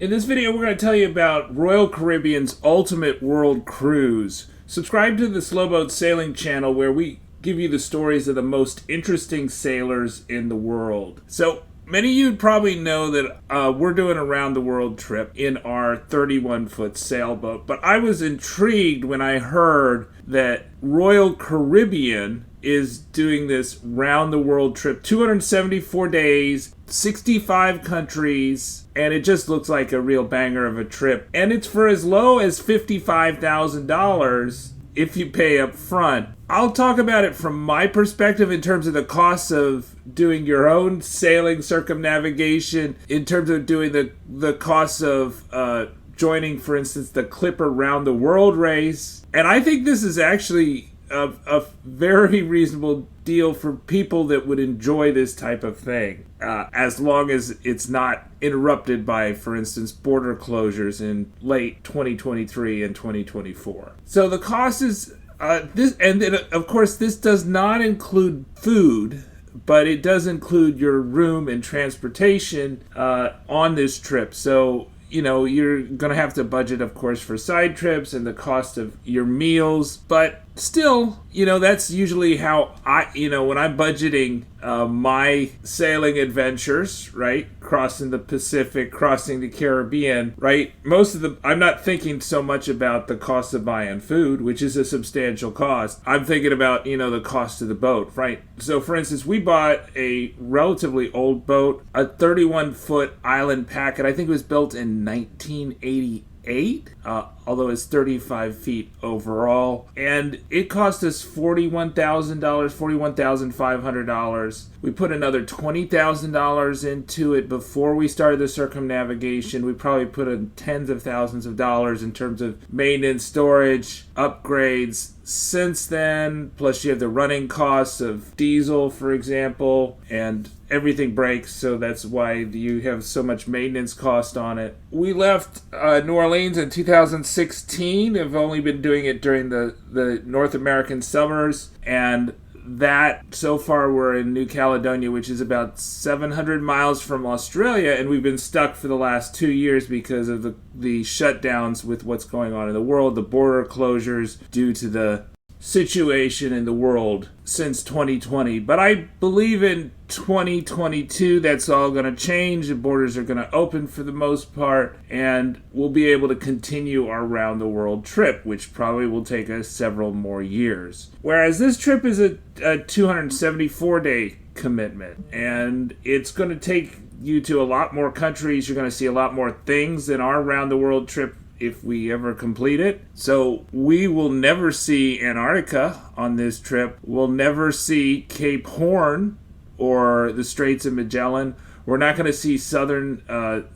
In this video, we're going to tell you about Royal Caribbean's Ultimate World Cruise. Subscribe to the Sailboat Sailing channel where we give you the stories of the most interesting sailors in the world. So, many of you probably know that we're doing a round the world trip in our 31-foot sailboat, but I was intrigued when I heard that Royal Caribbean is doing this round the world trip, 274 days, 65 countries, and it just looks like a real banger of a trip. And it's for as low as $55,000 if you pay up front. I'll talk about it from my perspective in terms of the costs of doing your own sailing circumnavigation, in terms of doing the costs of joining, for instance, the Clipper Round the World race. And I think this is actually a very reasonable deal for people that would enjoy this type of thing, as long as it's not interrupted by, for instance, border closures in late 2023 and 2024. So the cost is this, and then of course this does not include food, but it does include your room and transportation on this trip. So you're going to have to budget, of course, for side trips and the cost of your meals. But still, that's usually how when I'm budgeting my sailing adventures, right? Crossing the Pacific, crossing the Caribbean, right? I'm not thinking so much about the cost of buying food, which is a substantial cost. I'm thinking about, the cost of the boat, right? So, for instance, we bought a relatively old boat, a 31-foot island packet. I think it was built in 1988, although it's 35 feet overall. And it cost us $41,000, $41,500. We put another $20,000 into it before we started the circumnavigation. We probably put in tens of thousands of dollars in terms of maintenance, storage, upgrades. Since then, plus you have the running costs of diesel, for example, and everything breaks, so that's why you have so much maintenance cost on it. We left New Orleans in 2016. I've only been doing it during the North American summers, and that so far we're in New Caledonia, which is about 700 miles from Australia, and we've been stuck for the last 2 years because of the shutdowns with what's going on in the world, the border closures due to the situation in the world since 2020. But I believe in 2022 that's all going to change. The borders are going to open for the most part, and we'll be able to continue our round the world trip, which probably will take us several more years. Whereas this trip is a 274-day commitment, and it's going to take you to a lot more countries. You're going to see a lot more things than our round the world trip if we ever complete it. So we will never see Antarctica on this trip. We'll never see Cape Horn or the Straits of Magellan. We're not going to see southern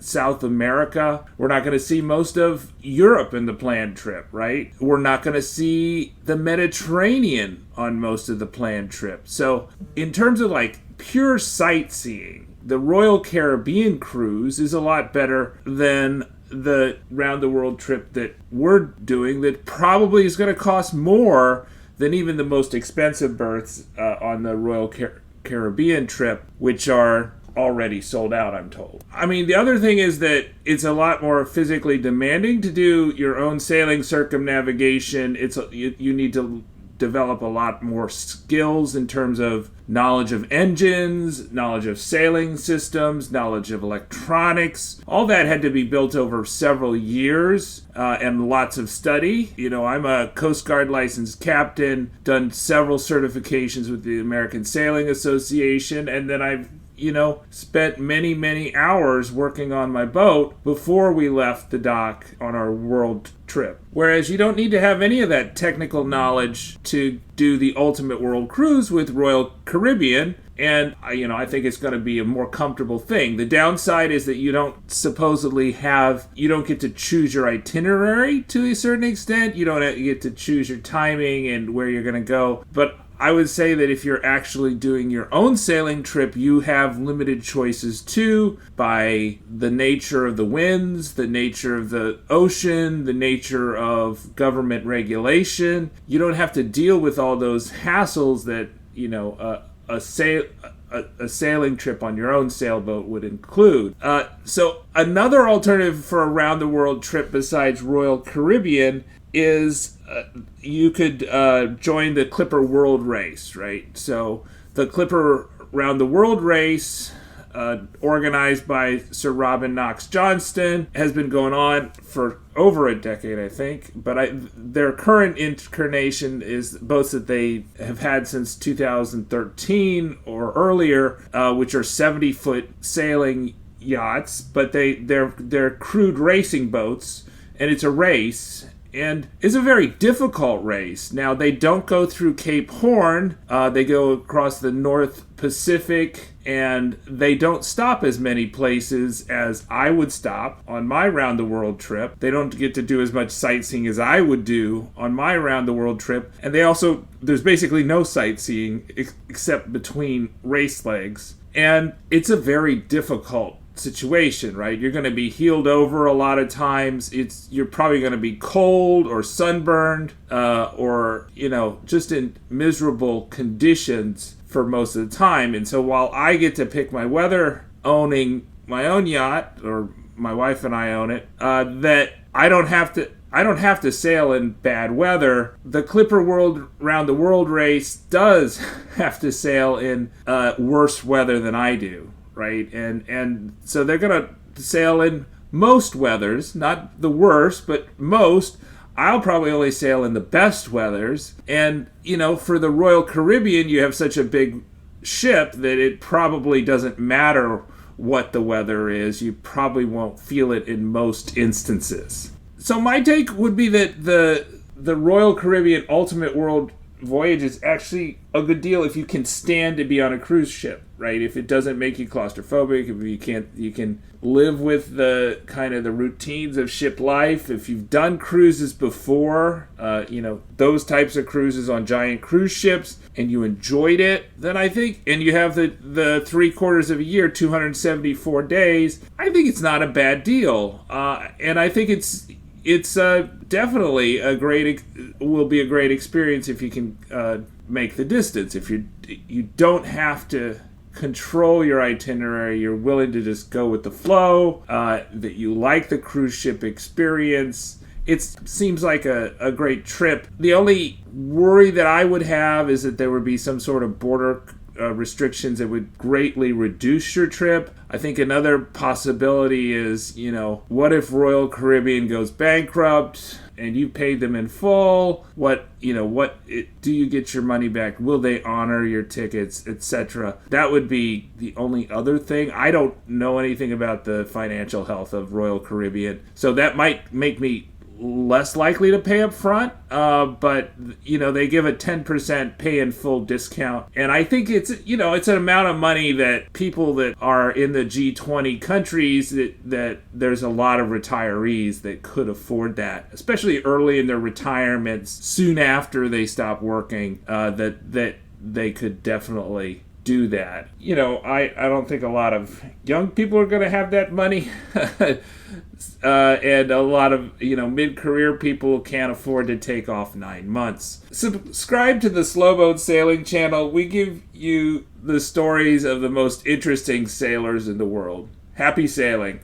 South America. We're not going to see most of Europe in the planned trip, right? We're not going to see the Mediterranean on most of the planned trip. So in terms of pure sightseeing, the Royal Caribbean cruise is a lot better than the round the world trip that we're doing, that probably is going to cost more than even the most expensive berths on the Royal Caribbean trip, which are already sold out, I'm told. I mean, the other thing is that it's a lot more physically demanding to do your own sailing circumnavigation. You need to develop a lot more skills in terms of knowledge of engines, knowledge of sailing systems, knowledge of electronics. All that had to be built over several years and lots of study. I'm a Coast Guard licensed captain, done several certifications with the American Sailing Association, and then I've spent many, many hours working on my boat before we left the dock on our world trip. Whereas you don't need to have any of that technical knowledge to do the ultimate world cruise with Royal Caribbean. And, I think it's going to be a more comfortable thing. The downside is that you don't get to choose your itinerary to a certain extent. You don't get to choose your timing and where you're going to go. But I would say that if you're actually doing your own sailing trip, you have limited choices too, by the nature of the winds, the nature of the ocean, the nature of government regulation. You don't have to deal with all those hassles that, a sailing trip on your own sailboat would include. So another alternative for a round the world trip besides Royal Caribbean is you could join the Clipper World Race, right? So the Clipper Round the World Race, organized by Sir Robin Knox Johnston, has been going on for over a decade, I think. But their current incarnation is boats that they have had since 2013 or earlier, which are 70-foot sailing yachts, but they're crewed racing boats, and it's a race. And it's a very difficult race. Now, they don't go through Cape Horn. They go across the North Pacific, and they don't stop as many places as I would stop on my round-the-world trip. They don't get to do as much sightseeing as I would do on my round-the-world trip. And there's basically no sightseeing except between race legs. And it's a very difficult situation, right? You're going to be heeled over a lot of times. You're probably going to be cold or sunburned, or just in miserable conditions for most of the time. And so while I get to pick my weather, owning my own yacht, or my wife and I own it, that I don't have to sail in bad weather. The Clipper Round the World race does have to sail in worse weather than I do. Right, and so they're gonna sail in most weathers, not the worst, but most. I'll probably only sail in the best weathers, and for the Royal Caribbean, you have such a big ship that it probably doesn't matter what the weather is. You probably won't feel it in most instances. So my take would be that the Royal Caribbean Ultimate World Voyage is actually a good deal if you can stand to be on a cruise ship, right? If it doesn't make you claustrophobic, if you can live with the kind of the routines of ship life. If you've done cruises before, those types of cruises on giant cruise ships, and you enjoyed it, then I think, and you have the 3/4 of a year, 274 days, I think it's not a bad deal. And I think it's definitely will be a great experience if you can make the distance. If you don't have to control your itinerary, you're willing to just go with the flow, that you like the cruise ship experience. It seems like a great trip. The only worry that I would have is that there would be some sort of border restrictions that would greatly reduce your trip. I think another possibility is, what if Royal Caribbean goes bankrupt and you paid them in full? Do you get your money back? Will they honor your tickets, etc.? That would be the only other thing. I don't know anything about the financial health of Royal Caribbean, so that might make me less likely to pay up front, but they give a 10% pay in full discount, and I think it's an amount of money that people that are in the G20 countries, that there's a lot of retirees that could afford that, especially early in their retirements, soon after they stop working, that they could definitely do that. I don't think a lot of young people are going to have that money. And a lot of mid-career people can't afford to take off 9 months. Subscribe to the Slowboat Sailing channel. We give you the stories of the most interesting sailors in the world. Happy sailing.